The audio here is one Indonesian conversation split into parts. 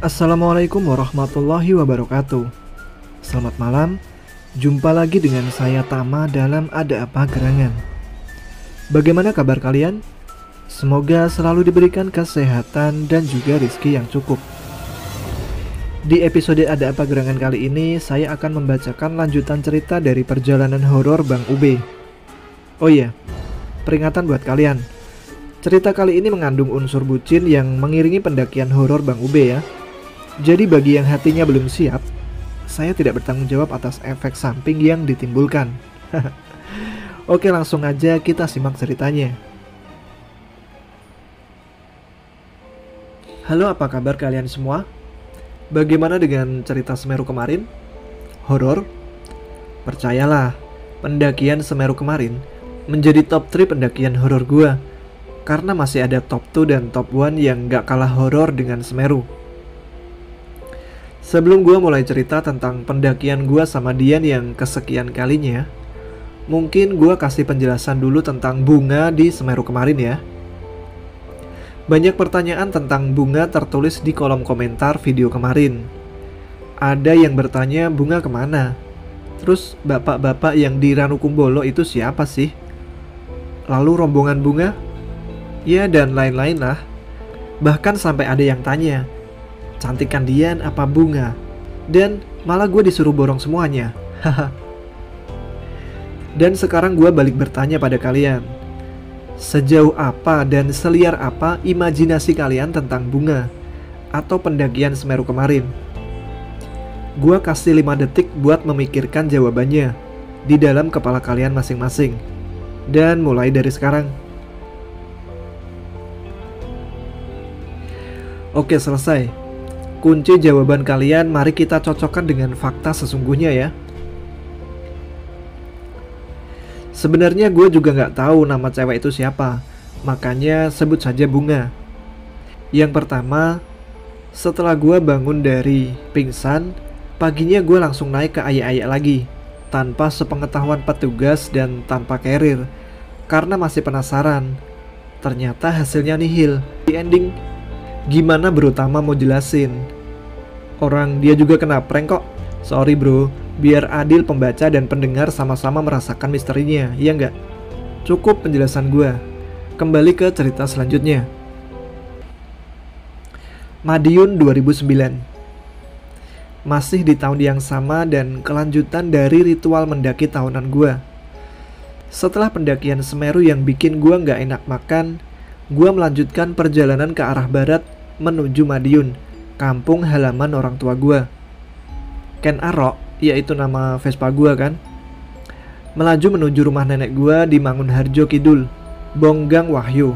Assalamualaikum warahmatullahi wabarakatuh. Selamat malam. Jumpa lagi dengan saya Tama dalam Ada Apa Gerangan. Bagaimana kabar kalian? Semoga selalu diberikan kesehatan dan juga rezeki yang cukup. Di episode Ada Apa Gerangan kali ini, saya akan membacakan lanjutan cerita dari perjalanan horor Bang Ube. Oh iya, peringatan buat kalian. Cerita kali ini mengandung unsur bucin yang mengiringi pendakian horor Bang Ube ya. Jadi bagi yang hatinya belum siap, saya tidak bertanggung jawab atas efek samping yang ditimbulkan. Oke, langsung aja kita simak ceritanya. Halo, apa kabar kalian semua? Bagaimana dengan cerita Semeru kemarin? Horor? Percayalah, pendakian Semeru kemarin menjadi top 3 pendakian horor gua. Karena masih ada top 2 dan top 1 yang gak kalah horor dengan Semeru. Sebelum gue mulai cerita tentang pendakian gue sama Dian yang kesekian kalinya, mungkin gue kasih penjelasan dulu tentang bunga di Semeru kemarin ya. Banyak pertanyaan tentang bunga tertulis di kolom komentar video kemarin. Ada yang bertanya bunga kemana? Terus bapak-bapak yang di Ranukumbolo itu siapa sih? Lalu rombongan bunga? Ya, dan lain-lain lah. Bahkan sampai ada yang tanya, cantikan Dian apa bunga? Dan malah gue disuruh borong semuanya. Dan sekarang gue balik bertanya pada kalian, sejauh apa dan seliar apa imajinasi kalian tentang bunga atau pendakian Semeru kemarin? Gue kasih 5 detik buat memikirkan jawabannya di dalam kepala kalian masing-masing. Dan mulai dari sekarang. Oke, selesai. Kunci jawaban kalian mari kita cocokkan dengan fakta sesungguhnya ya. Sebenarnya gue juga gak tahu nama cewek itu siapa, makanya sebut saja Bunga. Yang pertama, setelah gue bangun dari pingsan, paginya gue langsung naik ke ayak-ayak lagi, tanpa sepengetahuan petugas dan tanpa carrier, karena masih penasaran. Ternyata hasilnya nihil. Di ending, gimana bro Tama mau jelasin? Orang dia juga kena prank kok. Sorry bro, biar adil pembaca dan pendengar sama-sama merasakan misterinya, iya nggak? Cukup penjelasan gue. Kembali ke cerita selanjutnya. Madiun 2009. Masih di tahun yang sama dan kelanjutan dari ritual mendaki tahunan gue. Setelah pendakian Semeru yang bikin gue nggak enak makan, gue melanjutkan perjalanan ke arah barat menuju Madiun, kampung halaman orang tua gue. Ken Arok, yaitu nama Vespa gue kan, melaju menuju rumah nenek gue di Mangunharjo Kidul, Bonggang Wahyu.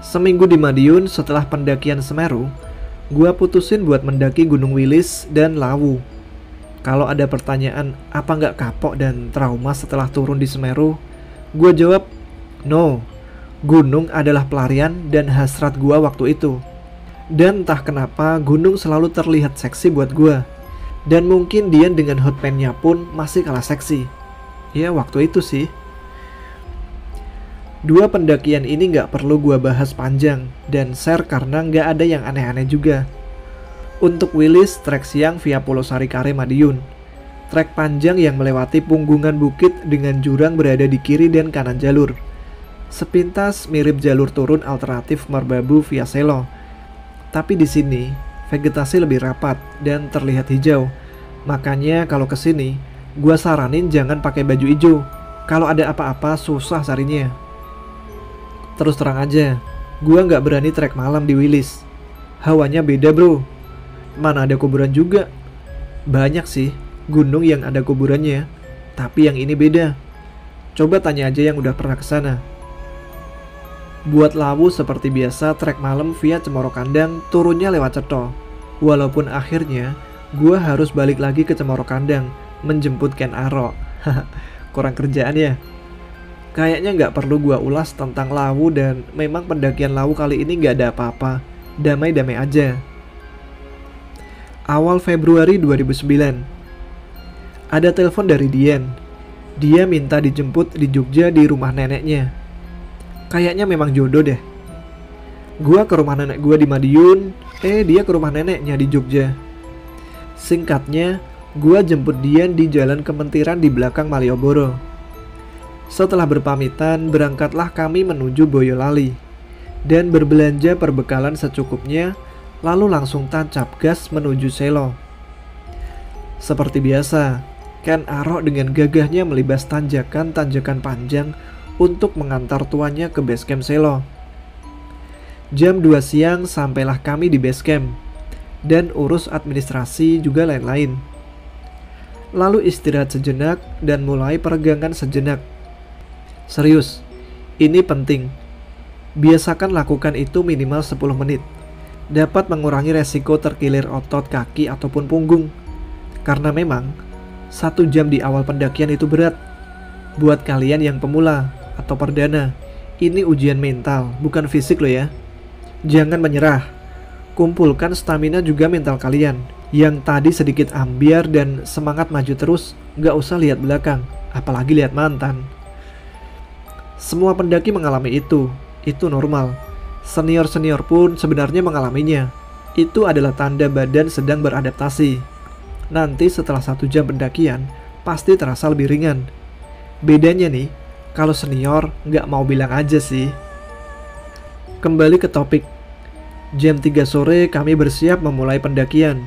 Seminggu di Madiun setelah pendakian Semeru, gue putusin buat mendaki Gunung Wilis dan Lawu. Kalau ada pertanyaan apa nggak kapok dan trauma setelah turun di Semeru, gue jawab no. Gunung adalah pelarian dan hasrat gue waktu itu. Dan entah kenapa gunung selalu terlihat seksi buat gue. Dan mungkin Dian dengan hot pants-nya pun masih kalah seksi. Ya waktu itu sih. Dua pendakian ini gak perlu gue bahas panjang dan share karena gak ada yang aneh-aneh juga. Untuk Wilis, trek siang via Pulau Sarikare Madiun. Trek panjang yang melewati punggungan bukit dengan jurang berada di kiri dan kanan jalur. Sepintas mirip jalur turun alternatif Merbabu via Selo. Tapi di sini vegetasi lebih rapat dan terlihat hijau. Makanya kalau kesini, gua saranin jangan pakai baju hijau. Kalau ada apa-apa susah carinya. Terus terang aja, gua nggak berani trek malam di Wilis. Hawanya beda bro. Mana ada kuburan juga. Banyak sih gunung yang ada kuburannya, tapi yang ini beda. Coba tanya aja yang udah pernah kesana. Buat Lawu seperti biasa trek malam via Cemoro Kandang, turunnya lewat Cetho. Walaupun akhirnya gue harus balik lagi ke Cemoro Kandang menjemput Ken Arok. Kurang kerjaan ya. Kayaknya nggak perlu gue ulas tentang Lawu dan memang pendakian Lawu kali ini nggak ada apa-apa. Damai-damai aja. Awal Februari 2009. Ada telepon dari Dian. Dia minta dijemput di Jogja di rumah neneknya. Kayaknya memang jodoh deh. Gua ke rumah nenek gua di Madiun, dia ke rumah neneknya di Jogja. Singkatnya, gua jemput Dian di jalan Kementiran di belakang Malioboro. Setelah berpamitan, berangkatlah kami menuju Boyolali dan berbelanja perbekalan secukupnya, lalu langsung tancap gas menuju Selo. Seperti biasa, Ken Arok dengan gagahnya melibas tanjakan-tanjakan panjang untuk mengantar tuannya ke basecamp Selo. Jam 2 siang sampailah kami di basecamp dan urus administrasi juga lain-lain. Lalu istirahat sejenak dan mulai peregangan sejenak. Serius, ini penting. Biasakan lakukan itu minimal 10 menit. Dapat mengurangi resiko terkilir otot kaki ataupun punggung. Karena memang 1 jam di awal pendakian itu berat. Buat kalian yang pemula atau perdana, ini ujian mental, bukan fisik loh ya. Jangan menyerah. Kumpulkan stamina juga mental kalian. Yang tadi sedikit ambiar dan semangat maju terus, gak usah lihat belakang, apalagi lihat mantan. Semua pendaki mengalami itu normal. Senior-senior pun sebenarnya mengalaminya. Itu adalah tanda badan sedang beradaptasi. Nanti setelah 1 jam pendakian, pasti terasa lebih ringan. Bedanya nih, kalau senior gak mau bilang aja sih. Kembali ke topik. Jam 3 sore kami bersiap memulai pendakian.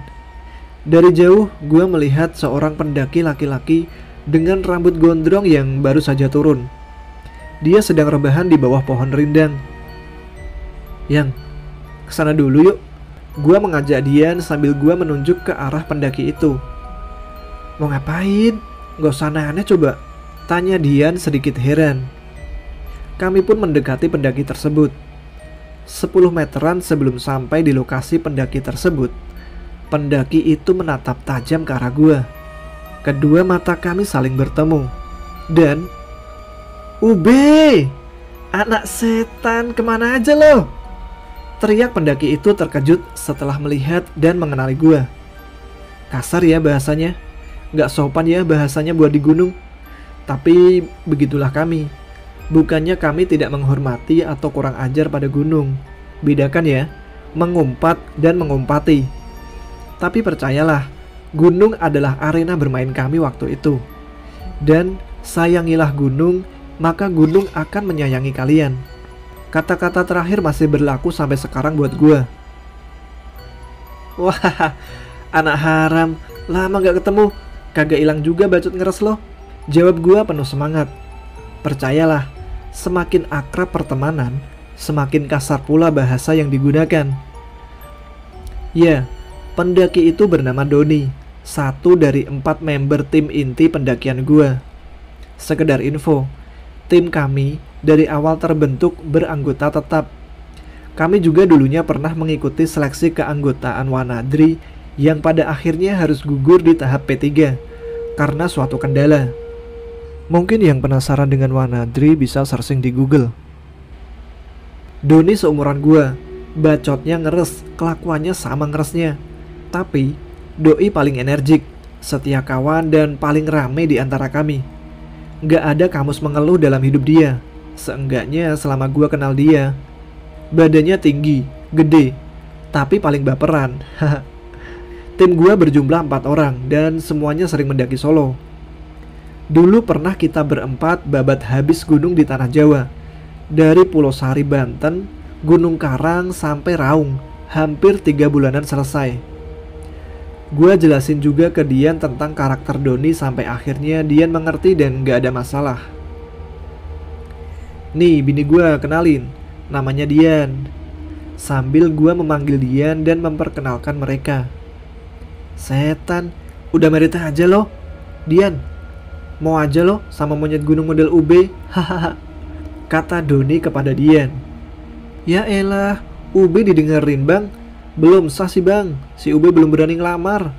Dari jauh, gue melihat seorang pendaki laki-laki dengan rambut gondrong yang baru saja turun. Dia sedang rebahan di bawah pohon rindang. Yang, kesana dulu yuk. Gue mengajak Dian sambil gue menunjuk ke arah pendaki itu. Mau ngapain? Gak usah aneh-aneh coba, tanya Dian sedikit heran. Kami pun mendekati pendaki tersebut. 10 meteran sebelum sampai di lokasi pendaki tersebut, pendaki itu menatap tajam ke arah gua. Kedua mata kami saling bertemu. Dan Ube, anak setan, kemana aja lo? Teriak pendaki itu terkejut setelah melihat dan mengenali gua. Kasar ya bahasanya, gak sopan ya bahasanya buat di gunung. Tapi begitulah kami. Bukannya kami tidak menghormati atau kurang ajar pada gunung. Bedakan ya, mengumpat dan mengumpati. Tapi percayalah, gunung adalah arena bermain kami waktu itu. Dan sayangilah gunung, maka gunung akan menyayangi kalian. Kata-kata terakhir masih berlaku sampai sekarang buat gue. Wah, anak haram, lama gak ketemu, kagak hilang juga bacot ngeres lo. Jawab gue penuh semangat. Percayalah, semakin akrab pertemanan, semakin kasar pula bahasa yang digunakan. Ya, pendaki itu bernama Doni, satu dari 4 member tim inti pendakian gua. Sekedar info, tim kami dari awal terbentuk beranggota tetap. Kami juga dulunya pernah mengikuti seleksi keanggotaan Wanadri yang pada akhirnya harus gugur di tahap P3 karena suatu kendala. Mungkin yang penasaran dengan Wanadri bisa searching di Google. Doni seumuran gua, bacotnya ngeres, kelakuannya sama ngeresnya. Tapi Doi paling energik, setia kawan dan paling rame di antara kami. Gak ada kamus mengeluh dalam hidup dia, seenggaknya selama gua kenal dia. Badannya tinggi, gede, tapi paling baperan. Tim gua berjumlah 4 orang dan semuanya sering mendaki solo. Dulu pernah kita berempat babat habis gunung di tanah Jawa. Dari Pulau Sari Banten, Gunung Karang sampai Raung, hampir 3 bulanan selesai. Gua jelasin juga ke Dian tentang karakter Doni sampai akhirnya Dian mengerti dan gak ada masalah. Nih bini gua kenalin, namanya Dian. Sambil gua memanggil Dian dan memperkenalkan mereka. Setan, udah merit aja lo, Dian. Mau aja lo sama monyet gunung model UB, hahaha, kata Doni kepada Dian. Ya elah, UB didengerin bang. Belum sah sih bang, si UB belum berani ngelamar.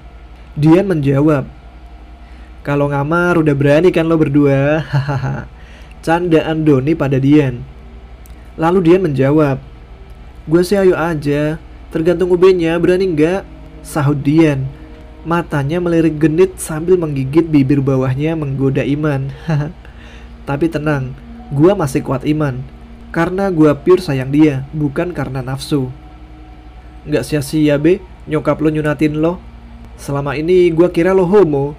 Dian menjawab. Kalau ngamar udah berani kan lo berdua, hahaha. Candaan Doni pada Dian. Lalu Dian menjawab. Gue sih ayo aja, tergantung UB-nya berani nggak, sahut Dian. Matanya melirik genit sambil menggigit bibir bawahnya menggoda iman. Tapi tenang, gua masih kuat iman. Karena gue pure sayang dia, bukan karena nafsu. Nggak sia-sia be, nyokap lo nyunatin lo. Selama ini gue kira lo homo.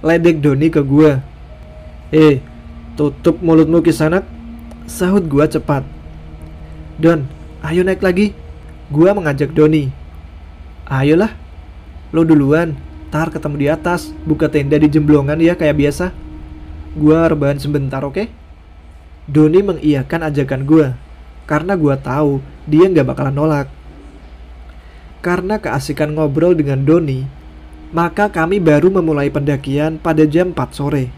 Ledek Doni ke gue. Tutup mulutmu Kisanak, sahut gue cepat. Don, ayo naik lagi. Gue mengajak Doni. Ayolah, lo duluan. Tar ketemu di atas, buka tenda di jemblongan ya kayak biasa. Gue rebahan sebentar, oke? Doni mengiyakan ajakan gue, karena gue tahu dia gak bakalan nolak. Karena keasikan ngobrol dengan Doni, maka kami baru memulai pendakian pada jam 4 sore.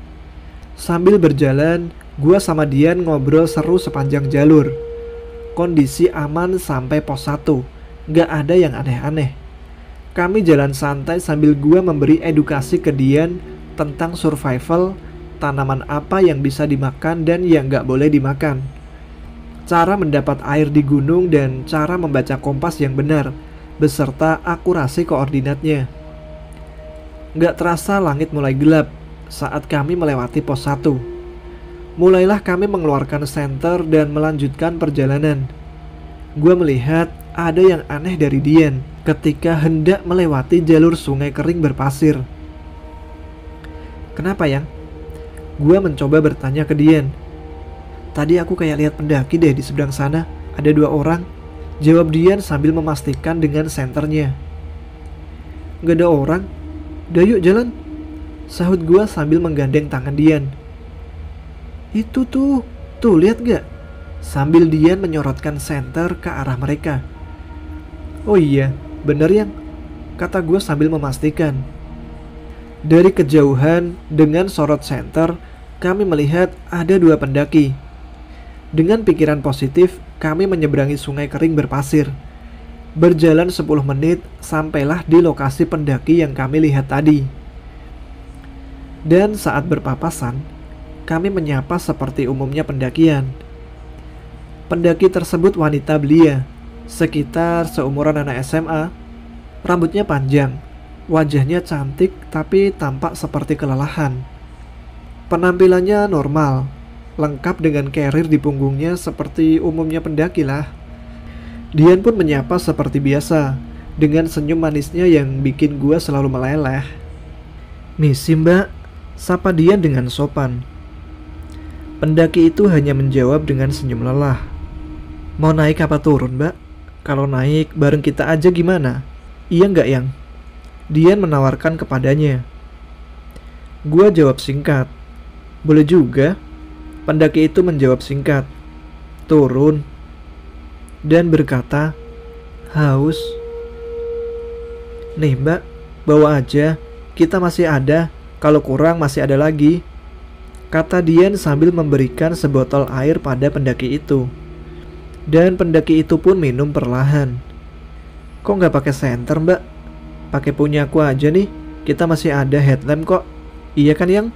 Sambil berjalan, gue sama Dian ngobrol seru sepanjang jalur. Kondisi aman sampai pos 1, gak ada yang aneh-aneh. Kami jalan santai sambil gue memberi edukasi ke Dian tentang survival, tanaman apa yang bisa dimakan dan yang gak boleh dimakan, cara mendapat air di gunung, dan cara membaca kompas yang benar, beserta akurasi koordinatnya. Gak terasa langit mulai gelap saat kami melewati pos 1. Mulailah kami mengeluarkan senter dan melanjutkan perjalanan. Gue melihat ada yang aneh dari Dian ketika hendak melewati jalur sungai kering berpasir. Kenapa yang? Gue mencoba bertanya ke Dian. Tadi aku kayak lihat pendaki deh di seberang sana, ada 2 orang. Jawab Dian sambil memastikan dengan senternya. Gak ada orang. Udah yuk jalan, sahut gue sambil menggandeng tangan Dian. Itu tuh lihat gak? Sambil Dian menyorotkan senter ke arah mereka. Oh iya, bener yang, kata gue sambil memastikan. Dari kejauhan dengan sorot senter, kami melihat ada 2 pendaki. Dengan pikiran positif, kami menyeberangi sungai kering berpasir. Berjalan 10 menit, sampailah di lokasi pendaki yang kami lihat tadi. Dan saat berpapasan, kami menyapa seperti umumnya pendakian. Pendaki tersebut wanita belia, sekitar seumuran anak SMA. Rambutnya panjang, wajahnya cantik tapi tampak seperti kelelahan. Penampilannya normal, lengkap dengan carrier di punggungnya seperti umumnya pendaki lah. Dian pun menyapa seperti biasa, dengan senyum manisnya yang bikin gua selalu meleleh. Misi mbak, sapa Dian dengan sopan. Pendaki itu hanya menjawab dengan senyum lelah. Mau naik apa turun mbak? Kalau naik bareng kita aja gimana? Iya nggak yang? Dian menawarkan kepadanya. Gua jawab singkat. Boleh juga. Pendaki itu menjawab singkat. Turun. Dan berkata, haus. Nih mbak, bawa aja. Kita masih ada. Kalau kurang masih ada lagi, kata Dian sambil memberikan sebotol air pada pendaki itu. Dan pendaki itu pun minum perlahan. Kok nggak pakai senter mbak? Pakai punya aku aja nih, kita masih ada headlamp kok. Iya kan yang?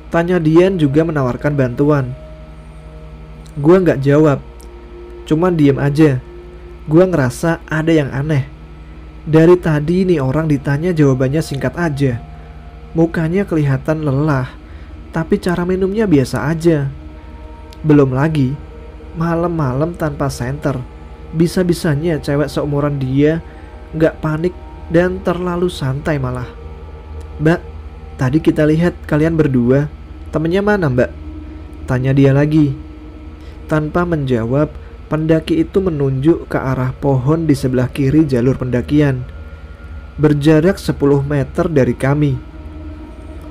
Tanya Dian juga menawarkan bantuan. Gua nggak jawab, cuman diem aja. Gua ngerasa ada yang aneh. Dari tadi nih orang ditanya jawabannya singkat aja. Mukanya kelihatan lelah, tapi cara minumnya biasa aja. Belum lagi malam-malam tanpa senter. Bisa-bisanya cewek seumuran dia gak panik dan terlalu santai malah. Mbak, tadi kita lihat kalian berdua. Temennya mana mbak? Tanya dia lagi. Tanpa menjawab, pendaki itu menunjuk ke arah pohon di sebelah kiri jalur pendakian, berjarak 10 meter dari kami.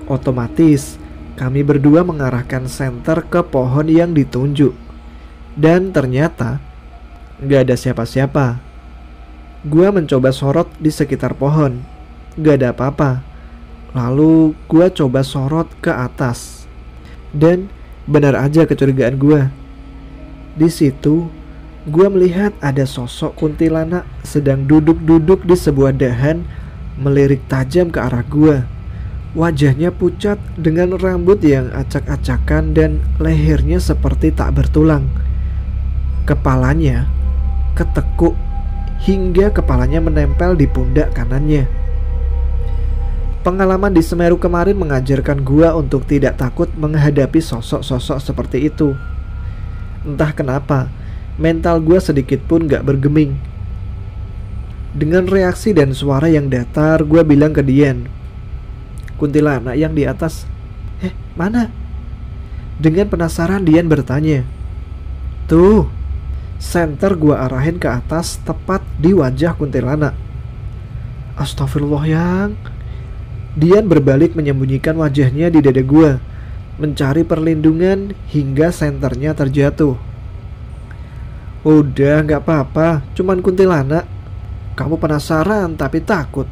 Otomatis kami berdua mengarahkan senter ke pohon yang ditunjuk. Dan ternyata gak ada siapa-siapa. Gua mencoba sorot di sekitar pohon, gak ada apa-apa. Lalu gua coba sorot ke atas, dan benar aja kecurigaan gua. Di situ gua melihat ada sosok kuntilanak sedang duduk-duduk di sebuah dahan, melirik tajam ke arah gua. Wajahnya pucat dengan rambut yang acak-acakan dan lehernya seperti tak bertulang. Kepalanya ketekuk hingga kepalanya menempel di pundak kanannya. Pengalaman di Semeru kemarin mengajarkan gua untuk tidak takut menghadapi sosok-sosok seperti itu. Entah kenapa, mental gue sedikit pun gak bergeming. Dengan reaksi dan suara yang datar, gue bilang ke Dian, "Kuntilanak yang di atas." Mana?" Dengan penasaran Dian bertanya. "Tuh." Senter gue arahin ke atas tepat di wajah kuntilanak. "Astagfirullah yang." Dian berbalik menyembunyikan wajahnya di dada gue, mencari perlindungan hingga senternya terjatuh. "Udah gak apa-apa, cuman kuntilanak. Kamu penasaran tapi takut."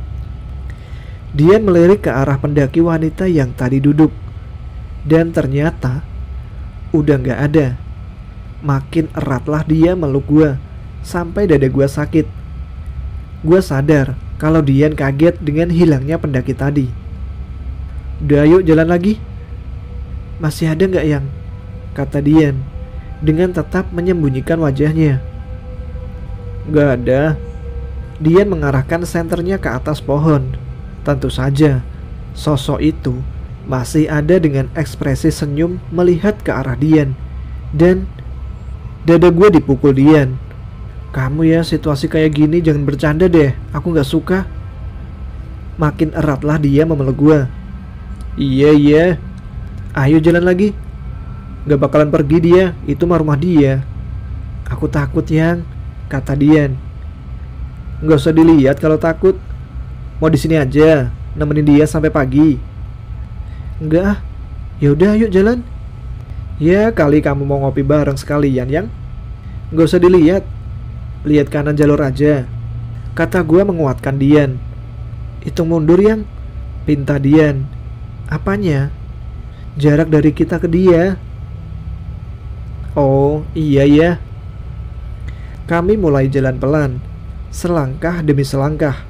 Dian melirik ke arah pendaki wanita yang tadi duduk, dan ternyata udah gak ada. Makin eratlah dia meluk gue, sampai dada gue sakit. Gue sadar kalau Dian kaget dengan hilangnya pendaki tadi. "Udah yuk jalan lagi." "Masih ada gak yang?" kata Dian dengan tetap menyembunyikan wajahnya. "Gak ada." Dian mengarahkan senternya ke atas pohon. Tentu saja sosok itu masih ada dengan ekspresi senyum melihat ke arah Dian. Dan dada gue dipukul Dian. "Kamu ya, situasi kayak gini jangan bercanda deh, aku gak suka." Makin eratlah dia memeluk gue. Iya, ayo jalan lagi." "Gak bakalan pergi dia, itu mah rumah dia." "Aku takut yang," kata Dian. "Gak usah dilihat kalau takut. Mau di sini aja, nemenin dia sampai pagi." "Enggak ah, yaudah yuk jalan." "Ya kali kamu mau ngopi bareng sekalian yang." "Gak usah dilihat, lihat kanan jalur aja," kata gue menguatkan Dian. "Hitung mundur yang," pinta Dian. "Apanya?" "Jarak dari kita ke dia." "Oh iya ya." Kami mulai jalan pelan, selangkah demi selangkah.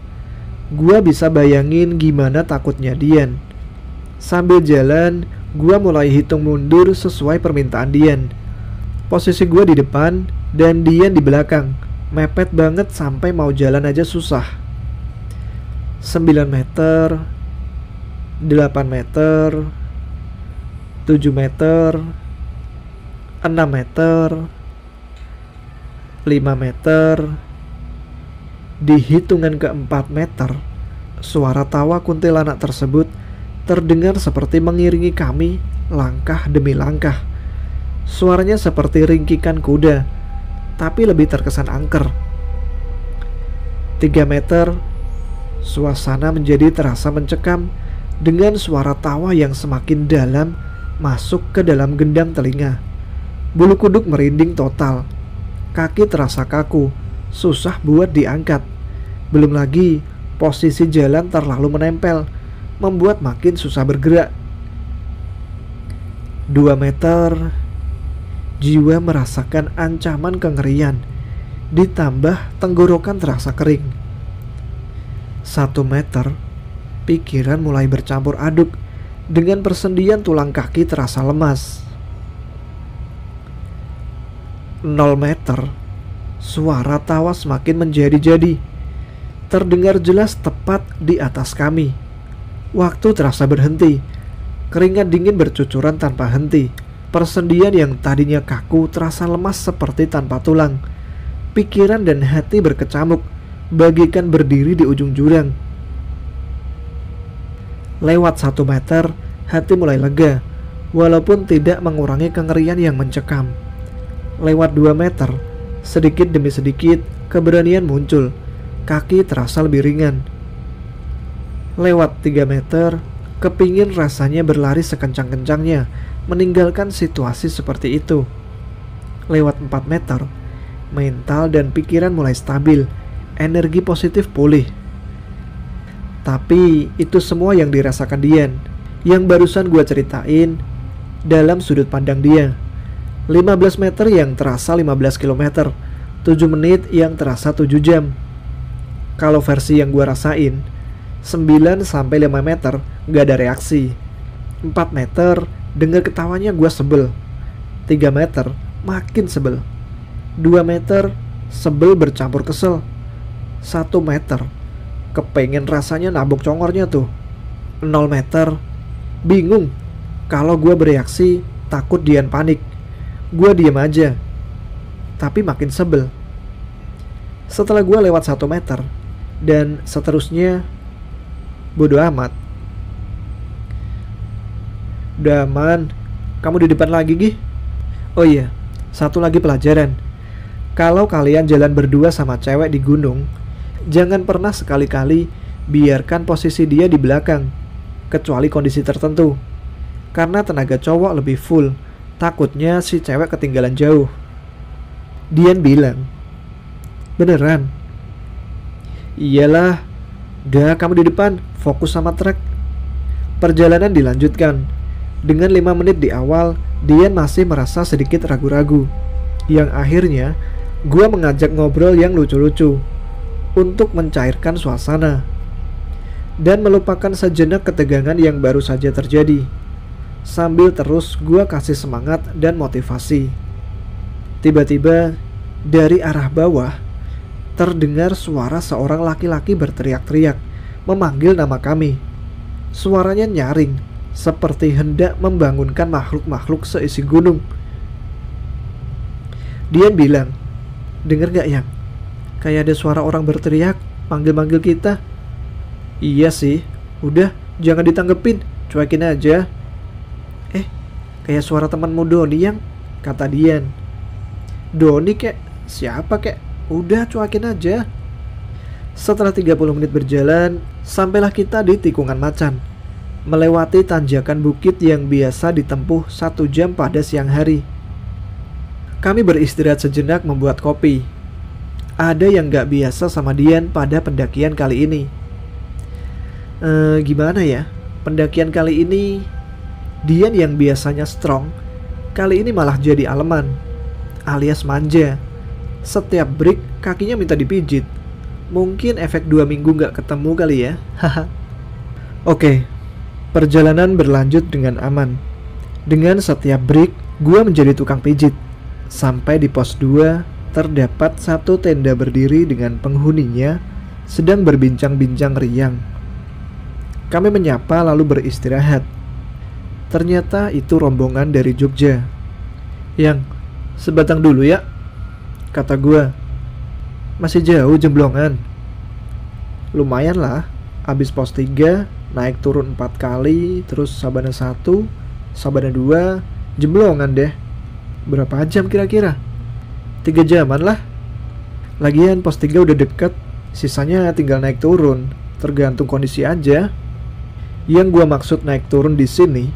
Gua bisa bayangin gimana takutnya Dian. Sambil jalan, gua mulai hitung mundur sesuai permintaan Dian. Posisi gua di depan dan Dian di belakang. Mepet banget sampai mau jalan aja susah. 9 meter, 8 meter, 7 meter, 6 meter, 5 meter. Di hitungan ke-4 meter, suara tawa kuntilanak tersebut terdengar seperti mengiringi kami langkah demi langkah. Suaranya seperti ringkikan kuda, tapi lebih terkesan angker. 3 meter, suasana menjadi terasa mencekam dengan suara tawa yang semakin dalam masuk ke dalam gendang telinga. Bulu kuduk merinding total. Kaki terasa kaku, susah buat diangkat. Belum lagi posisi jalan terlalu menempel, membuat makin susah bergerak. 2 meter, jiwa merasakan ancaman kengerian, ditambah tenggorokan terasa kering. 1 meter, pikiran mulai bercampur aduk dengan persendian tulang kaki terasa lemas. 0 meter, suara tawa semakin menjadi-jadi, terdengar jelas tepat di atas kami. Waktu terasa berhenti, keringat dingin bercucuran tanpa henti. Persendian yang tadinya kaku terasa lemas seperti tanpa tulang. Pikiran dan hati berkecamuk, bagaikan berdiri di ujung jurang. Lewat 1 meter, hati mulai lega, walaupun tidak mengurangi kengerian yang mencekam. Lewat 2 meter, sedikit demi sedikit keberanian muncul. Kaki terasa lebih ringan. Lewat 3 meter, kepingin rasanya berlari sekencang-kencangnya, meninggalkan situasi seperti itu. Lewat 4 meter, mental dan pikiran mulai stabil, energi positif pulih. Tapi itu semua yang dirasakan Dian, yang barusan gue ceritain dalam sudut pandang dia. 15 meter yang terasa 15 km, 7 menit yang terasa 7 jam. Kalau versi yang gue rasain, 9-5 meter gak ada reaksi. 4 meter dengar ketawanya gue sebel. 3 meter makin sebel. 2 meter sebel bercampur kesel. 1 meter kepengen rasanya nabok congornya tuh. 0 meter bingung. Kalau gue bereaksi takut Dian panik. Gue diam aja, tapi makin sebel. Setelah gue lewat 1 meter, dan seterusnya, bodo amat. Udah aman, kamu di depan lagi, Gih. Oh iya, satu lagi pelajaran. Kalau kalian jalan berdua sama cewek di gunung, jangan pernah sekali-kali biarkan posisi dia di belakang, kecuali kondisi tertentu. Karena tenaga cowok lebih full, takutnya si cewek ketinggalan jauh. Dian bilang, beneran? Iyalah, udah kamu di depan, fokus sama trek. Perjalanan dilanjutkan. Dengan 5 menit di awal, Dian masih merasa sedikit ragu-ragu. Yang akhirnya, gue mengajak ngobrol yang lucu-lucu untuk mencairkan suasana dan melupakan sejenak ketegangan yang baru saja terjadi. Sambil terus gue kasih semangat dan motivasi. Tiba-tiba, dari arah bawah, terdengar suara seorang laki-laki berteriak-teriak, memanggil nama kami. Suaranya nyaring, seperti hendak membangunkan makhluk-makhluk seisi gunung. Dian bilang, denger gak Yang? Kayak ada suara orang berteriak, manggil-manggil kita. Iya sih, udah jangan ditanggepin, cuekin aja. Kayak suara temanmu Doni Yang, kata Dian. Doni kek? Siapa kek? Udah cuekin aja. Setelah 30 menit berjalan, sampailah kita di tikungan macan, melewati tanjakan bukit yang biasa ditempuh 1 jam pada siang hari. Kami beristirahat sejenak membuat kopi. Ada yang gak biasa sama Dian pada pendakian kali ini. Gimana ya? Pendakian kali ini, Dian yang biasanya strong, kali ini malah jadi aleman, alias manja. Setiap break kakinya minta dipijit. Mungkin efek 2 minggu gak ketemu kali ya. Oke. Perjalanan berlanjut dengan aman. Dengan setiap break, gue menjadi tukang pijit. Sampai di pos 2, terdapat 1 tenda berdiri dengan penghuninya sedang berbincang-bincang riang. Kami menyapa lalu beristirahat. Ternyata itu rombongan dari Jogja. Yang, sebatang dulu ya, kata gue. Masih jauh Jemblongan. Lumayan lah, abis pos 3 naik turun 4 kali, terus Sabana 1, Sabana 2, Jemblongan deh. Berapa jam kira-kira? 3 jaman lah. Lagian pos 3 udah deket, sisanya tinggal naik turun, tergantung kondisi aja. Yang gua maksud naik turun di sini,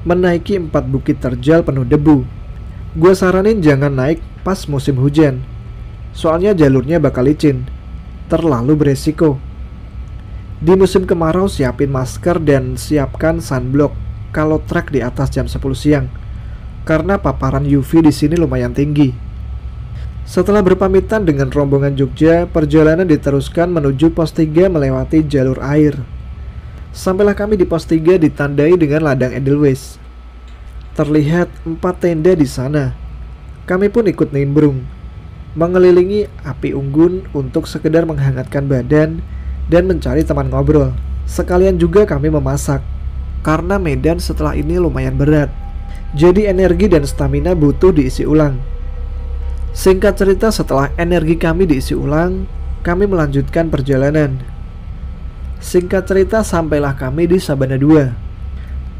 menaiki 4 bukit terjal penuh debu. Gua saranin jangan naik pas musim hujan, soalnya jalurnya bakal licin, terlalu beresiko. Di musim kemarau siapin masker dan siapkan sunblock kalau trek di atas jam 10 siang, karena paparan UV di sini lumayan tinggi. Setelah berpamitan dengan rombongan Jogja, perjalanan diteruskan menuju pos 3 melewati jalur air. Sampailah kami di pos 3 ditandai dengan ladang Edelweiss. Terlihat 4 tenda di sana. Kami pun ikut nimbrung, mengelilingi api unggun untuk sekedar menghangatkan badan dan mencari teman ngobrol. Sekalian juga kami memasak, karena medan setelah ini lumayan berat. Jadi energi dan stamina butuh diisi ulang. Singkat cerita, setelah energi kami diisi ulang, kami melanjutkan perjalanan. Singkat cerita, sampailah kami di Sabana 2.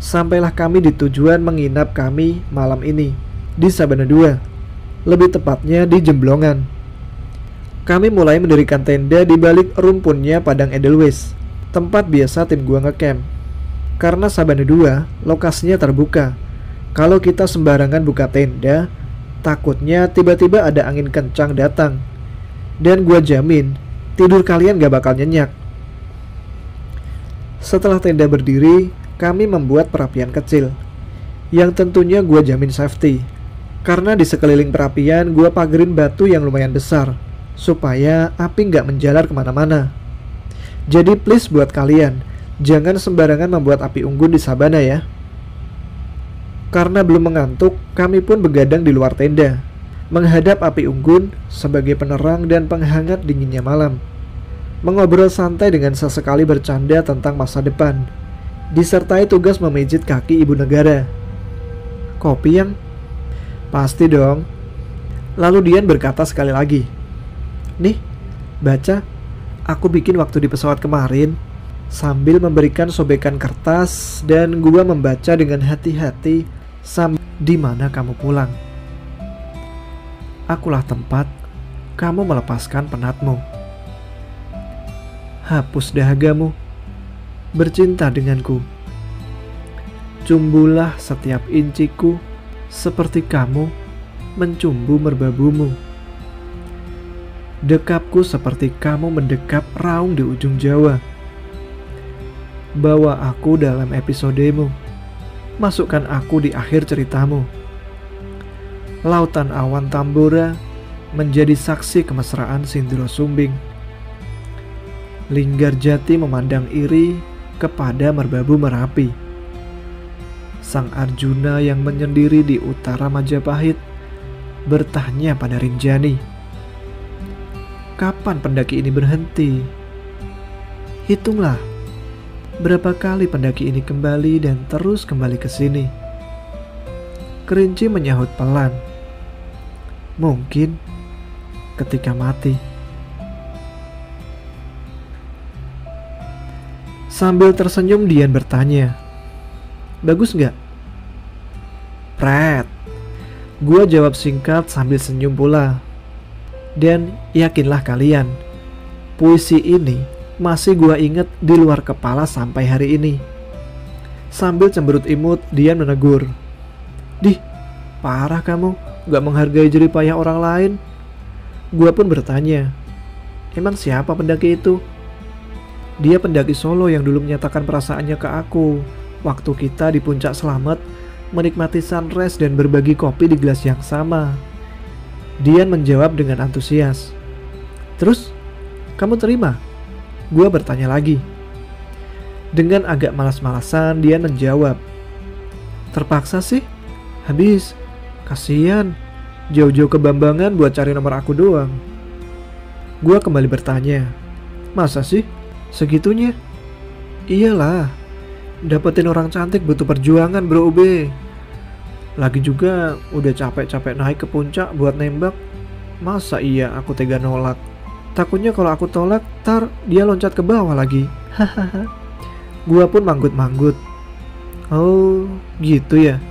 Sampailah kami di tujuan menginap kami malam ini di Sabana 2, lebih tepatnya di Jemblongan. Kami mulai mendirikan tenda di balik rumpunnya padang Edelweiss, tempat biasa tim gua ngecamp. Karena Sabana 2 lokasinya terbuka, kalau kita sembarangan buka tenda, takutnya tiba-tiba ada angin kencang datang. Dan gua jamin, tidur kalian gak bakal nyenyak. Setelah tenda berdiri, kami membuat perapian kecil, yang tentunya gua jamin safety. Karena di sekeliling perapian gua pagerin batu yang lumayan besar, supaya api nggak menjalar kemana-mana. Jadi please buat kalian, jangan sembarangan membuat api unggun di Sabana ya. Karena belum mengantuk, kami pun begadang di luar tenda, menghadap api unggun sebagai penerang dan penghangat dinginnya malam. Mengobrol santai dengan sesekali bercanda tentang masa depan, disertai tugas memijit kaki ibu negara. Kopi Yang? Pasti dong. Lalu Dian berkata sekali lagi, "Nih, baca, aku bikin waktu di pesawat kemarin." Sambil memberikan sobekan kertas dan gua membaca dengan hati-hati sambil di mana kamu pulang. Akulah tempat kamu melepaskan penatmu. Hapus dahagamu, bercinta denganku. Cumbulah setiap inciku seperti kamu mencumbu merbabumu. Dekapku seperti kamu mendekap raung di ujung Jawa. Bawa aku dalam episodemu, masukkan aku di akhir ceritamu. Lautan awan Tambora menjadi saksi kemesraan Sindro Sumbing. Linggar Jati memandang iri kepada merbabu Merapi. Sang Arjuna yang menyendiri di utara Majapahit bertanya pada Rinjani, kapan pendaki ini berhenti? Hitunglah berapa kali pendaki ini kembali dan terus kembali ke sini. Kerinci menyahut pelan, mungkin ketika mati. Sambil tersenyum Dian bertanya, bagus nggak? Pret. Gua jawab singkat sambil senyum pula. Dan yakinlah kalian, puisi ini masih gua inget di luar kepala sampai hari ini. Sambil cemberut imut, Dian menegur, "Dih, parah kamu, gak menghargai jerih payah orang lain." Gua pun bertanya, emang siapa pendaki itu? Dia pendaki solo yang dulu menyatakan perasaannya ke aku waktu kita di puncak Slamet menikmati sunrise dan berbagi kopi di gelas yang sama. Dian menjawab dengan antusias. Terus, kamu terima? Gua bertanya lagi. Dengan agak malas-malasan Dian menjawab, terpaksa sih. Habis, kasihan, jauh-jauh ke Bambangan buat cari nomor aku doang. Gua kembali bertanya, masa sih? Segitunya? Iyalah, dapetin orang cantik butuh perjuangan bro Ube. Lagi juga udah capek-capek naik ke puncak buat nembak. Masa iya aku tega nolak? Takutnya kalau aku tolak, tar dia loncat ke bawah lagi. Hahaha. Gua pun manggut-manggut. Oh, gitu ya.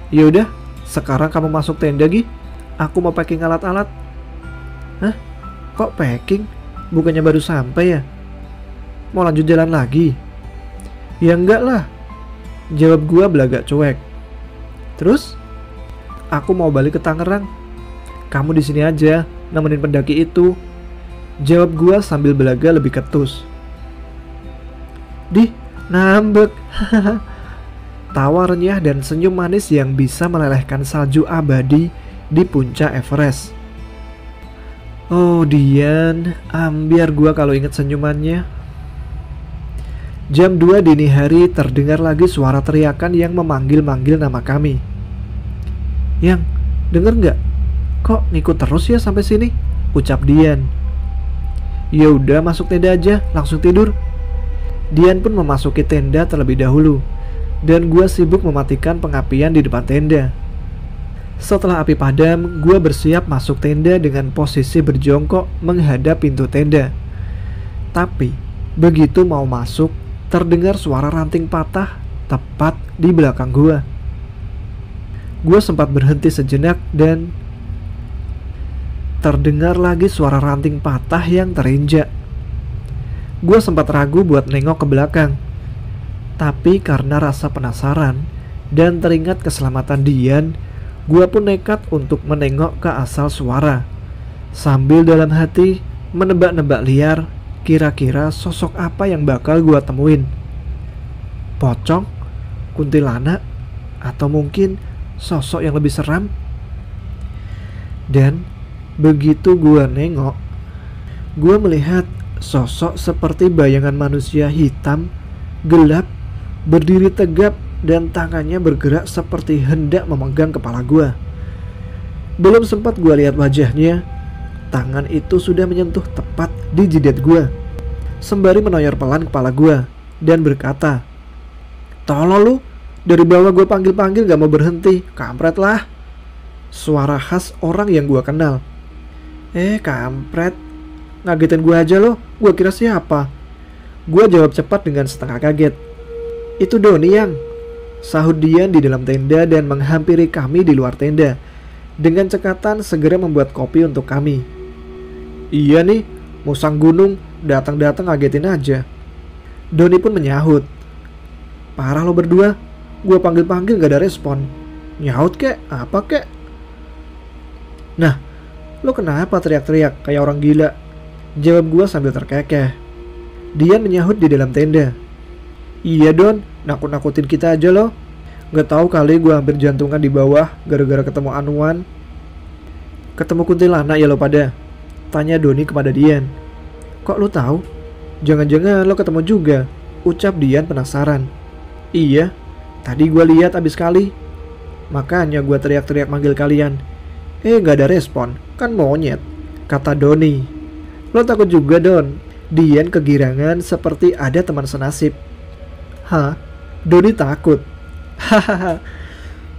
Yaudah, sekarang kamu masuk tenda Gi. Aku mau packing alat-alat. Hah? Kok packing? Bukannya baru sampai ya? Mau lanjut jalan lagi? Ya enggak lah, jawab gua belagak cuek. Terus? Aku mau balik ke Tangerang. Kamu di sini aja, nemenin pendaki itu, jawab gua sambil belaga lebih ketus. Dih, nambek. Tawa renyah dan senyum manis yang bisa melelehkan salju abadi di puncak Everest. Oh Dian, ambiar gua kalau inget senyumannya. Jam 2 dini hari terdengar lagi suara teriakan yang memanggil-manggil nama kami. Yang, denger nggak? Kok ngikut terus ya sampai sini? Ucap Dian. Ya udah masuk tenda aja, langsung tidur. Dian pun memasuki tenda terlebih dahulu, dan gua sibuk mematikan pengapian di depan tenda. Setelah api padam, gua bersiap masuk tenda dengan posisi berjongkok menghadap pintu tenda. Tapi begitu mau masuk, terdengar suara ranting patah tepat di belakang gua. Gua sempat berhenti sejenak dan terdengar lagi suara ranting patah yang terinjak. Gua sempat ragu buat nengok ke belakang, tapi karena rasa penasaran dan teringat keselamatan Dian, gua pun nekat untuk menengok ke asal suara, sambil dalam hati menebak-nebak liar kira-kira sosok apa yang bakal gua temuin. Pocong, kuntilanak, atau mungkin sosok yang lebih seram. Dan begitu gua nengok, gua melihat sosok seperti bayangan manusia hitam, gelap, berdiri tegap dan tangannya bergerak seperti hendak memegang kepala gua. Belum sempat gua lihat wajahnya, tangan itu sudah menyentuh tepat di jidat gua, sembari menoyor pelan kepala gua dan berkata, "Tolol lu, dari bawah gua panggil-panggil gak mau berhenti, kampret lah." Suara khas orang yang gue kenal. Kampret, ngagetin gue aja lo, gue kira siapa? Gue jawab cepat dengan setengah kaget. Itu Doni yang, sahut Dian di dalam tenda dan menghampiri kami di luar tenda. Dengan cekatan segera membuat kopi untuk kami. Iya nih, musang gunung, datang-datang ngagetin aja. Doni pun menyahut. Parah lo berdua, gue panggil-panggil gak ada respon. Nyaut kek, apa kek? Nah, lo kenapa teriak-teriak kayak orang gila? Jawab gue sambil terkekeh. Dian menyahut di dalam tenda. Iya Don, nakut-nakutin kita aja lo. Gak tahu kali gue hampir jantungan di bawah gara-gara ketemu Anuan. Ketemu kuntilanak ya lo pada? Tanya Doni kepada Dian. Kok lo tahu? Jangan-jangan lo ketemu juga? Ucap Dian penasaran. Iya, tadi gue lihat abis kali. Makanya gue teriak-teriak manggil kalian. Gak ada respon, kan monyet, kata Doni. Lo takut juga Don? Dian kegirangan seperti ada teman senasib. Hah? Doni takut? Hahaha,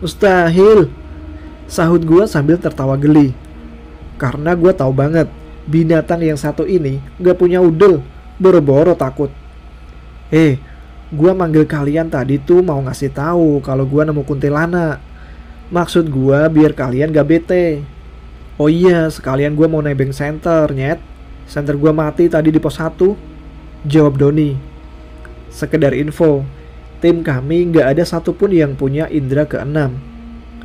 mustahil, sahut gue sambil tertawa geli. Karena gue tahu banget binatang yang satu ini gak punya udel, boro-boro takut. Gue manggil kalian tadi tuh mau ngasih tahu kalau gue nemu kuntilanak. Maksud gue biar kalian gak bete. Oh iya, sekalian gue mau nebeng senter, nyet. Senter gue mati tadi di pos 1. Jawab Doni. Sekedar info, tim kami gak ada satupun yang punya indera ke-6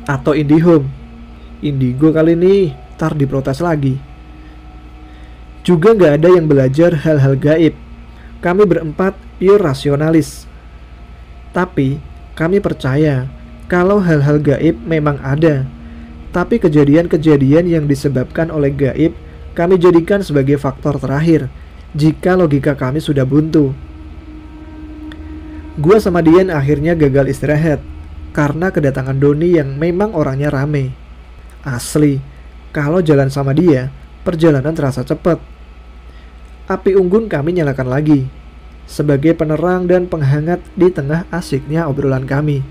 atau IndiHome. Indigo kali ini, tar diprotes lagi. Juga gak ada yang belajar hal-hal gaib. Kami berempat pure rasionalis. Tapi kami percaya kalau hal-hal gaib memang ada. Tapi kejadian-kejadian yang disebabkan oleh gaib kami jadikan sebagai faktor terakhir jika logika kami sudah buntu. Gua sama Dian akhirnya gagal istirahat karena kedatangan Doni yang memang orangnya rame. Asli, kalau jalan sama dia, perjalanan terasa cepat. Api unggun kami nyalakan lagi sebagai penerang dan penghangat di tengah asiknya obrolan kami.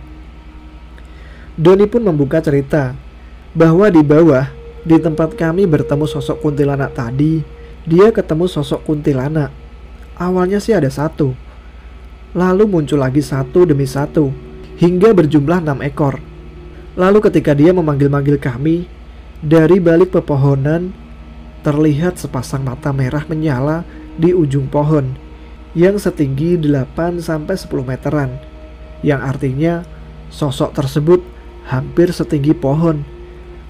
Doni pun membuka cerita bahwa di bawah, di tempat kami bertemu sosok kuntilanak tadi, dia ketemu sosok kuntilanak. Awalnya sih ada satu, lalu muncul lagi satu demi satu, hingga berjumlah 6 ekor. Lalu ketika dia memanggil-manggil kami, dari balik pepohonan, terlihat sepasang mata merah menyala di ujung pohon, yang setinggi 8-10 meteran, yang artinya sosok tersebut hampir setinggi pohon,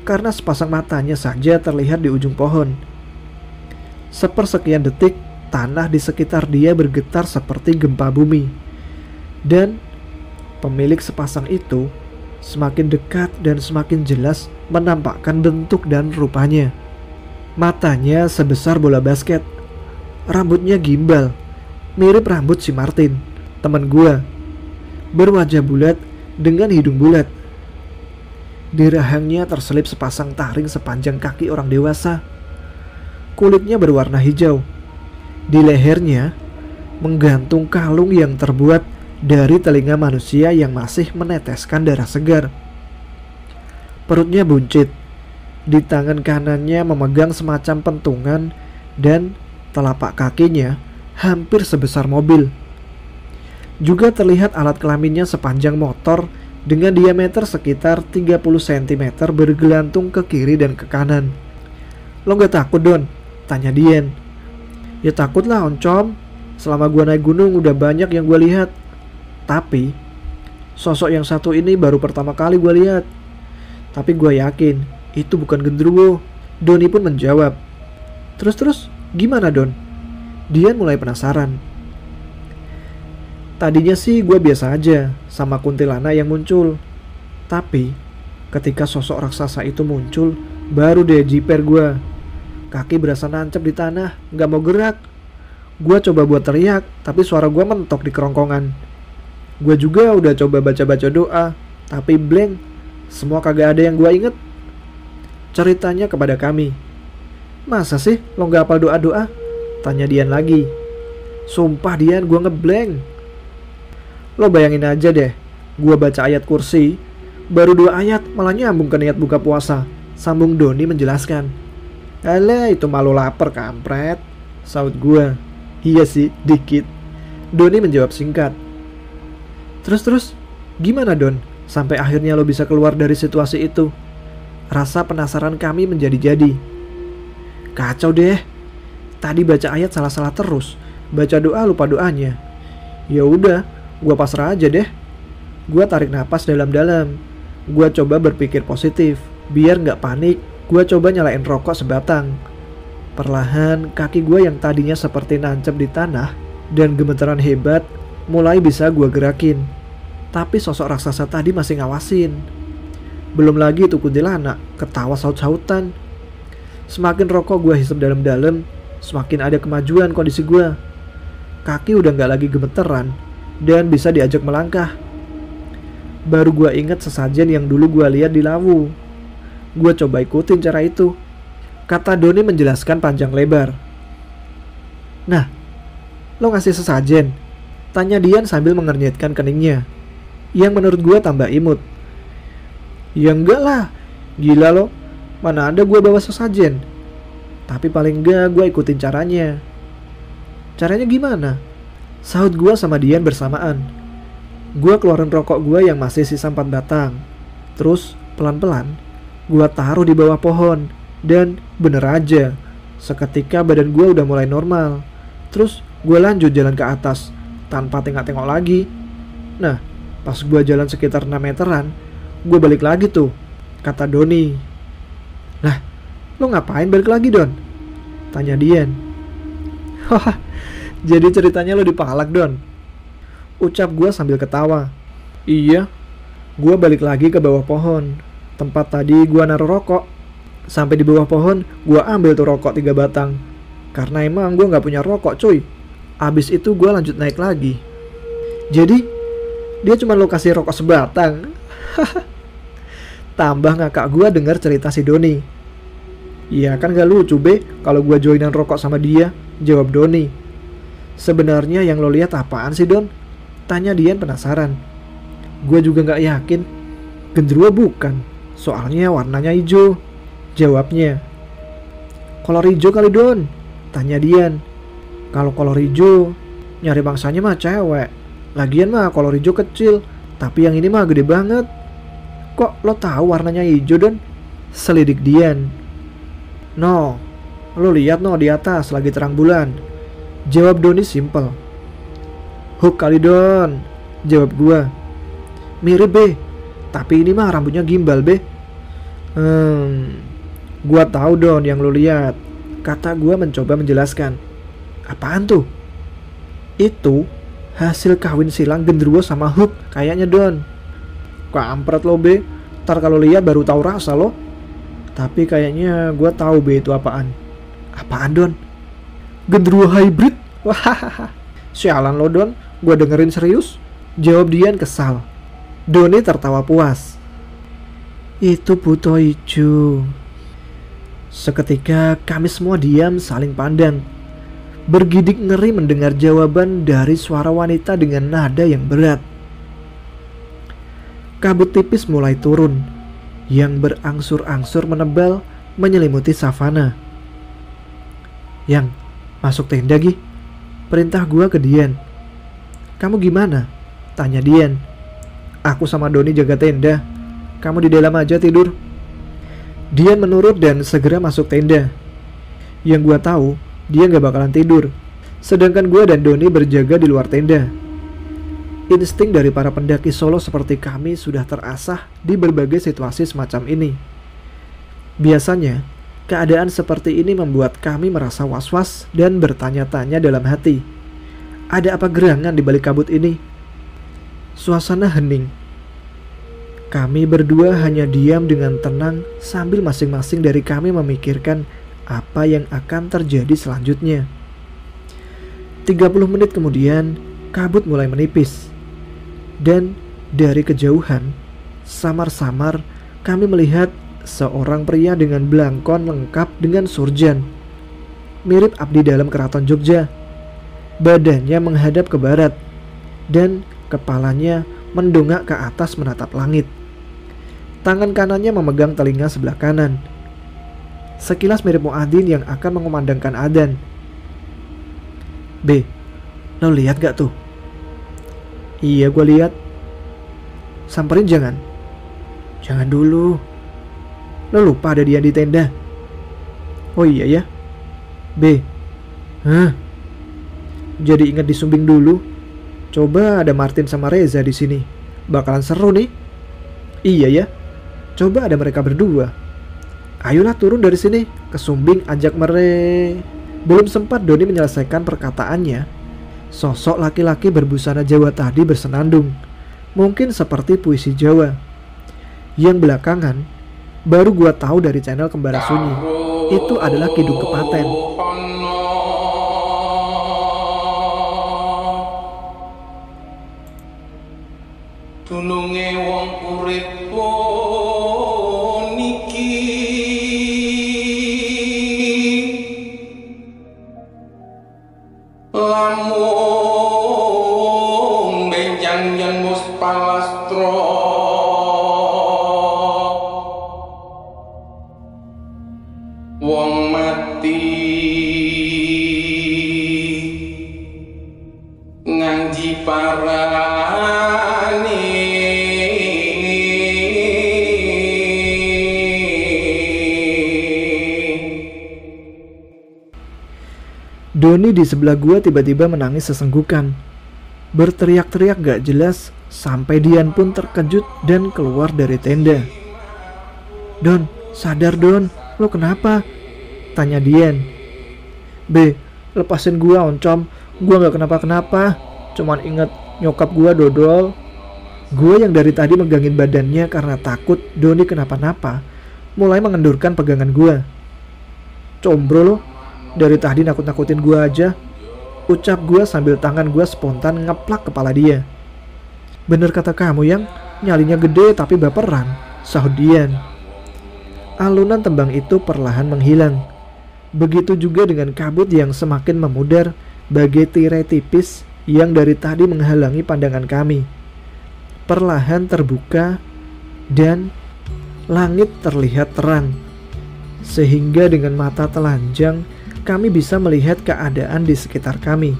karena sepasang matanya saja terlihat di ujung pohon. Sepersekian detik, tanah di sekitar dia bergetar seperti gempa bumi. Dan pemilik sepasang itu semakin dekat dan semakin jelas menampakkan bentuk dan rupanya. Matanya sebesar bola basket, rambutnya gimbal, mirip rambut si Martin, teman gua. Berwajah bulat dengan hidung bulat. Di rahangnya terselip sepasang taring sepanjang kaki orang dewasa. Kulitnya berwarna hijau. Di lehernya menggantung kalung yang terbuat dari telinga manusia yang masih meneteskan darah segar. Perutnya buncit. Di tangan kanannya memegang semacam pentungan dan telapak kakinya hampir sebesar mobil. Juga terlihat alat kelaminnya sepanjang motor dengan diameter sekitar 30 cm bergelantung ke kiri dan ke kanan. Lo gak takut Don? Tanya Dian. Ya takut lah oncom, selama gua naik gunung udah banyak yang gua lihat. Tapi sosok yang satu ini baru pertama kali gua lihat. Tapi gua yakin itu bukan genderuwo. Doni pun menjawab. Terus gimana Don? Dian mulai penasaran. Tadinya sih gue biasa aja sama kuntilanak yang muncul. Tapi ketika sosok raksasa itu muncul, baru deh jiper gue. Kaki berasa nancep di tanah, gak mau gerak. Gue coba buat teriak, tapi suara gue mentok di kerongkongan. Gue juga udah coba baca-baca doa, tapi blank. Semua kagak ada yang gue inget. Ceritanya kepada kami. Masa sih lo gak hafal doa-doa? Tanya Dian lagi. Sumpah Dian, gue ngeblank. Lo bayangin aja deh, gua baca ayat kursi, baru 2 ayat malah nyambung ke niat buka puasa. Sambung Doni menjelaskan. Alah, itu malu lapar kampret, saut gua. Iya sih, dikit. Doni menjawab singkat. Terus, gimana Don? Sampai akhirnya lo bisa keluar dari situasi itu? Rasa penasaran kami menjadi-jadi. Kacau deh. Tadi baca ayat salah-salah terus. Baca doa lupa doanya. Ya udah, gua pasrah aja deh. Gua tarik napas dalam-dalam. Gua coba berpikir positif. Biar nggak panik, gua coba nyalain rokok sebatang. Perlahan, kaki gua yang tadinya seperti nancep di tanah dan gemeteran hebat mulai bisa gua gerakin. Tapi sosok raksasa tadi masih ngawasin. Belum lagi itu kuntilanak, ketawa saut-sautan. Semakin rokok gua hisap dalam-dalam, semakin ada kemajuan kondisi gua. Kaki udah nggak lagi gemeteran dan bisa diajak melangkah. Baru gua ingat sesajen yang dulu gua lihat di Lawu. Gua coba ikutin cara itu. Kata Doni menjelaskan panjang lebar. Nah, lo ngasih sesajen? Tanya Dian sambil mengernyitkan keningnya, yang menurut gua tambah imut. Ya enggak lah, gila lo. Mana ada gua bawa sesajen. Tapi paling enggak gua ikutin caranya. Caranya gimana? Sahut gua sama Dian bersamaan. Gua keluarin rokok gua yang masih sisa 4 batang. Terus pelan-pelan gua taruh di bawah pohon. Dan bener aja, seketika badan gua udah mulai normal. Terus gua lanjut jalan ke atas tanpa tengok-tengok lagi. Nah, pas gua jalan sekitar 6 meteran, gua balik lagi tuh, kata Doni. Lah, lo ngapain balik lagi Don? Tanya Dian. Haha, jadi ceritanya lo dipalak Don, ucap gua sambil ketawa. Iya, gua balik lagi ke bawah pohon, tempat tadi gua naruh rokok. Sampai di bawah pohon, gua ambil tuh rokok 3 batang. Karena emang gua gak punya rokok cuy. Abis itu gua lanjut naik lagi. Jadi, dia cuma lo kasih rokok sebatang. Tambah ngakak gua dengar cerita si Doni. Iya kan gak lucu be kalau gua joinan rokok sama dia, jawab Doni. Sebenarnya yang lo lihat apaan sih Don? Tanya Dian penasaran. Gua juga gak yakin. Genderuwo bukan, soalnya warnanya hijau, jawabnya. Kolor hijau kali Don, tanya Dian. Kalau kolor hijau, nyari bangsanya mah cewek. Lagian mah kolor hijau kecil, tapi yang ini mah gede banget. Kok lo tahu warnanya hijau Don? Selidik Dian. No, lo lihat no di atas lagi terang bulan, jawab Doni simpel. Hook kali Don, jawab gua. Mirip be, tapi ini mah rambutnya gimbal be. Gua tahu Don yang lo lihat, kata gua mencoba menjelaskan. Apaan tuh? Itu hasil kawin silang genderuwo sama Hook kayaknya Don. Kampret lo be, ntar kalau lihat baru tahu rasa lo. Tapi kayaknya gua tahu be itu apaan. Apaan Don? Genderuwo hybrid? Wah, sialan lo Don, gua dengerin serius, jawab Dian kesal. Doni tertawa puas. Itu buto hijau. Seketika kami semua diam saling pandang, bergidik ngeri mendengar jawaban dari suara wanita dengan nada yang berat. Kabut tipis mulai turun, yang berangsur-angsur menebal menyelimuti savana. Yang, masuk tenda Gi, perintah gua ke Dian. Kamu gimana? Tanya Dian. Aku sama Doni jaga tenda, kamu di dalam aja tidur. Dian menurut dan segera masuk tenda. Yang gua tahu, dia gak bakalan tidur, sedangkan gua dan Doni berjaga di luar tenda. Insting dari para pendaki Solo seperti kami sudah terasah di berbagai situasi semacam ini. Biasanya, keadaan seperti ini membuat kami merasa was-was dan bertanya-tanya dalam hati. Ada apa gerangan di balik kabut ini? Suasana hening. Kami berdua hanya diam dengan tenang sambil masing-masing dari kami memikirkan apa yang akan terjadi selanjutnya. 30 menit kemudian, kabut mulai menipis. Dan dari kejauhan, samar-samar kami melihat seorang pria dengan belangkon lengkap dengan surjan. Mirip abdi dalam keraton Jogja. Badannya menghadap ke barat dan kepalanya mendongak ke atas menatap langit. Tangan kanannya memegang telinga sebelah kanan. sekilas mirip muadzin yang akan mengumandangkan adzan. B, lo lihat gak tuh? Iya, gue lihat. Samperin jangan. Jangan dulu. Lo lupa ada dia di tenda. Oh iya ya. B, hah? Jadi ingat disumbing dulu. Coba ada Martin sama Reza di sini. Bakalan seru nih. Iya ya. Coba ada mereka berdua. Ayolah turun dari sini, ke sumbing ajak mereka. Belum sempat Doni menyelesaikan perkataannya, sosok laki-laki berbusana Jawa tadi bersenandung, mungkin seperti puisi Jawa. Yang belakangan baru gua tahu dari channel Kembara Sunyi, itu adalah Kidung Kepaten. Tulunge wong urip niki lamun benjang yen mus palastro wong mati ngangji parani. Doni di sebelah gua tiba-tiba menangis sesenggukan, berteriak-teriak gak jelas, sampai Dian pun terkejut dan keluar dari tenda. Don, sadar Don, lo kenapa? Tanya Dian. B, lepasin gua oncom, gua gak kenapa-kenapa, cuman inget nyokap gua dodol. Gua yang dari tadi megangin badannya karena takut Doni kenapa-napa, mulai mengendurkan pegangan gua. Combro lo, dari tadi nakut-nakutin gua aja, ucap gua sambil tangan gua spontan ngeplak kepala dia. Bener kata kamu yang nyalinya gede tapi baperan, sahut Dian. Alunan tembang itu perlahan menghilang. Begitu juga dengan kabut yang semakin memudar bagai tirai tipis yang dari tadi menghalangi pandangan kami. Perlahan terbuka dan langit terlihat terang, sehingga dengan mata telanjang kami bisa melihat keadaan di sekitar kami,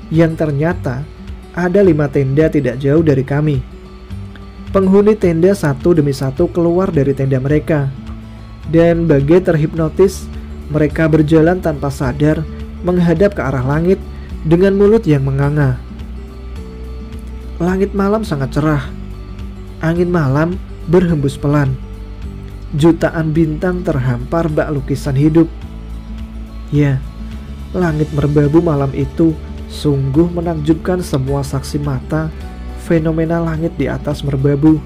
yang ternyata ada 5 tenda tidak jauh dari kami. Penghuni tenda satu demi satu keluar dari tenda mereka, dan bagai terhipnotis, mereka berjalan tanpa sadar menghadap ke arah langit dengan mulut yang menganga. Langit malam sangat cerah, angin malam berhembus pelan, jutaan bintang terhampar bak lukisan hidup. Ya, langit merbabu malam itu sungguh menakjubkan semua saksi mata fenomena langit di atas merbabu.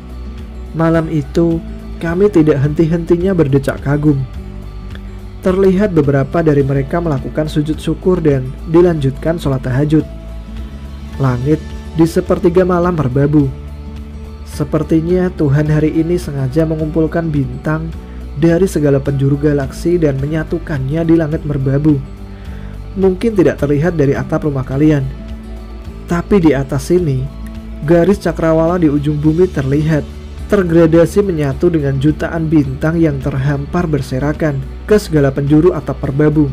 Malam itu kami tidak henti-hentinya berdecak kagum. Terlihat beberapa dari mereka melakukan sujud syukur dan dilanjutkan sholat tahajud. Langit di sepertiga malam merbabu. Sepertinya Tuhan hari ini sengaja mengumpulkan bintang dari segala penjuru galaksi dan menyatukannya di langit merbabu. Mungkin tidak terlihat dari atap rumah kalian, tapi di atas sini garis cakrawala di ujung bumi terlihat, tergradasi menyatu dengan jutaan bintang yang terhampar berserakan ke segala penjuru atap merbabu.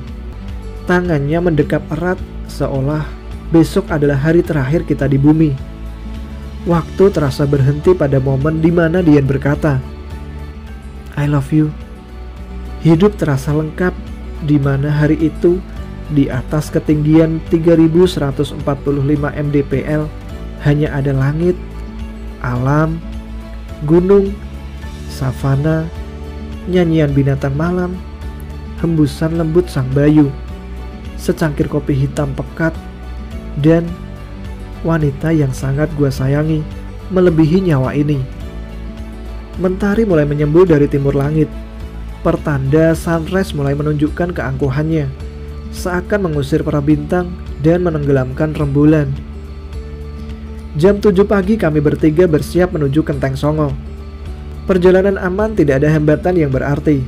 Tangannya mendekap erat seolah besok adalah hari terakhir kita di bumi. Waktu terasa berhenti pada momen di mana Dian berkata, I love you. Hidup terasa lengkap di mana hari itu di atas ketinggian 3145 mdpl hanya ada langit, alam, gunung, savana, nyanyian binatang malam, hembusan lembut sang bayu, secangkir kopi hitam pekat, dan wanita yang sangat gua sayangi melebihi nyawa ini. Mentari mulai menyembul dari timur langit. Pertanda sunrise mulai menunjukkan keangkuhannya, seakan mengusir para bintang dan menenggelamkan rembulan. Jam 7 pagi kami bertiga bersiap menuju Kenteng Songo. Perjalanan aman, tidak ada hambatan yang berarti.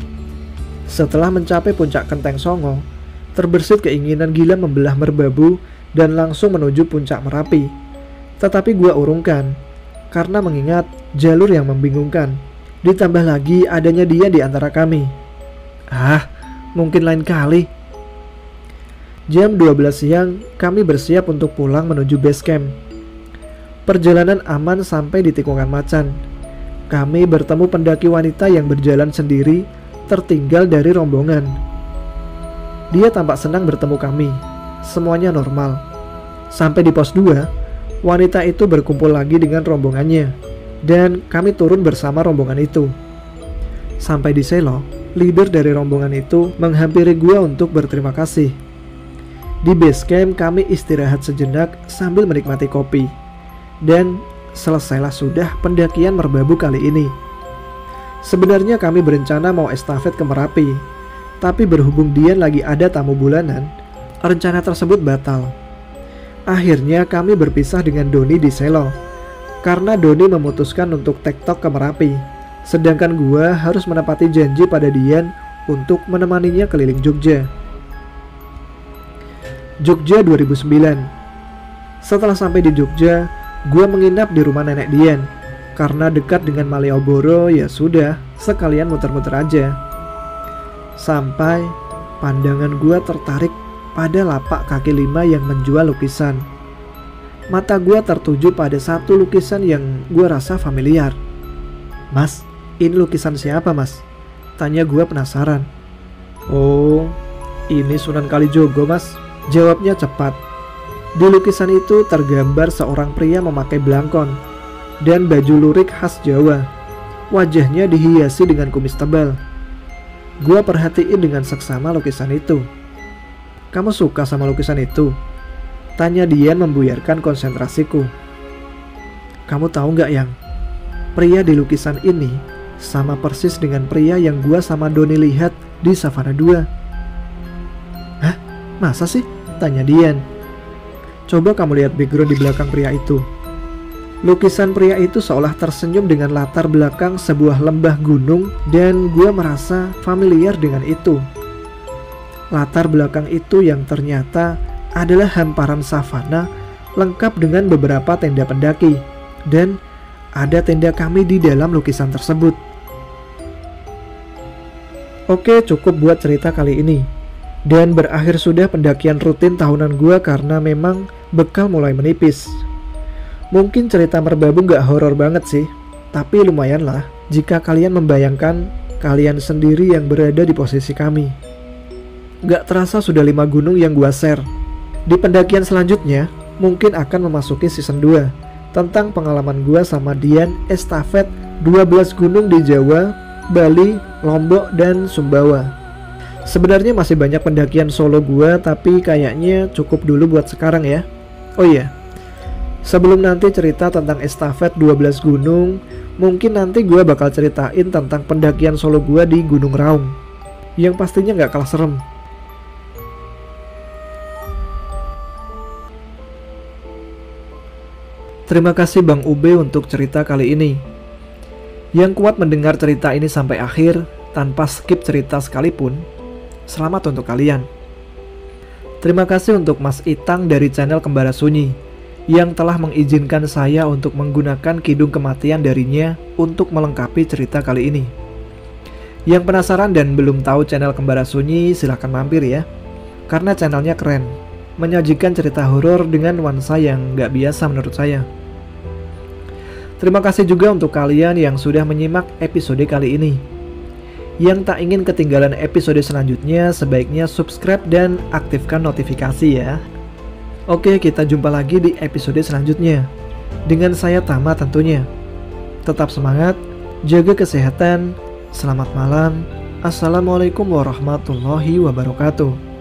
Setelah mencapai puncak Kenteng Songo, terbersit keinginan gila membelah merbabu dan langsung menuju puncak Merapi. Tetapi gua urungkan karena mengingat jalur yang membingungkan. Ditambah lagi adanya dia di antara kami. Ah, Mungkin lain kali. Jam 12 siang, kami bersiap untuk pulang menuju base camp. Perjalanan aman sampai di tikungan macan. Kami bertemu pendaki wanita yang berjalan sendiri, tertinggal dari rombongan. Dia tampak senang bertemu kami. Semuanya normal. Sampai di pos 2, wanita itu berkumpul lagi dengan rombongannya, dan kami turun bersama rombongan itu. Sampai di selo, leader dari rombongan itu menghampiri gua untuk berterima kasih. Di base camp kami istirahat sejenak sambil menikmati kopi. Dan selesailah sudah pendakian Merbabu kali ini. Sebenarnya kami berencana mau estafet ke Merapi, tapi berhubung Dian lagi ada tamu bulanan, rencana tersebut batal. Akhirnya kami berpisah dengan Doni di selo, karena Doni memutuskan untuk tektok ke Merapi. Sedangkan gua harus menepati janji pada Dian untuk menemaninya keliling Jogja. Jogja 2009. Setelah sampai di Jogja, gua menginap di rumah nenek Dian. Karena dekat dengan Malioboro, ya sudah, sekalian muter-muter aja. Sampai pandangan gua tertarik pada lapak kaki lima yang menjual lukisan. Mata gua tertuju pada satu lukisan yang gua rasa familiar. "Mas, ini lukisan siapa, Mas?" tanya gua penasaran. "Oh, ini Sunan Kalijogo, Mas," jawabnya cepat. Di lukisan itu tergambar seorang pria memakai blangkon dan baju lurik khas Jawa. Wajahnya dihiasi dengan kumis tebal. Gua perhatiin dengan seksama lukisan itu. "Kamu suka sama lukisan itu?" tanya Dian membuyarkan konsentrasiku. "Kamu tahu nggak, Yang? Pria di lukisan ini sama persis dengan pria yang gua sama Doni lihat di Savana 2. "Hah? Masa sih?" tanya Dian. "Coba kamu lihat background di belakang pria itu." Lukisan pria itu seolah tersenyum dengan latar belakang sebuah lembah gunung, dan gua merasa familiar dengan itu. Latar belakang itu yang ternyata adalah hamparan savana lengkap dengan beberapa tenda pendaki, dan ada tenda kami di dalam lukisan tersebut. Oke, cukup buat cerita kali ini. Dan berakhir sudah pendakian rutin tahunan gua karena memang bekal mulai menipis. Mungkin cerita Merbabu gak horor banget sih, tapi lumayan lah jika kalian membayangkan kalian sendiri yang berada di posisi kami. Gak terasa sudah 5 gunung yang gua share. Di pendakian selanjutnya mungkin akan memasuki season 2 tentang pengalaman gua sama Dian estafet 12 gunung di Jawa, Bali, Lombok, dan Sumbawa. Sebenarnya masih banyak pendakian solo gua, tapi kayaknya cukup dulu buat sekarang ya. Oh iya, sebelum nanti cerita tentang estafet 12 gunung, mungkin nanti gua bakal ceritain tentang pendakian solo gua di Gunung Raung, yang pastinya gak kalah serem. Terima kasih Bang Ube untuk cerita kali ini. Yang kuat mendengar cerita ini sampai akhir tanpa skip cerita sekalipun, selamat untuk kalian. Terima kasih untuk Mas Itang dari channel Kembara Sunyi yang telah mengizinkan saya untuk menggunakan kidung kematian darinya untuk melengkapi cerita kali ini. Yang penasaran dan belum tahu channel Kembara Sunyi, silahkan mampir ya, karena channelnya keren, menyajikan cerita horor dengan nuansa yang gak biasa menurut saya. Terima kasih juga untuk kalian yang sudah menyimak episode kali ini. Yang tak ingin ketinggalan episode selanjutnya, sebaiknya subscribe dan aktifkan notifikasi ya. Oke, kita jumpa lagi di episode selanjutnya. Dengan saya Tama tentunya. Tetap semangat, jaga kesehatan, selamat malam. Assalamualaikum warahmatullahi wabarakatuh.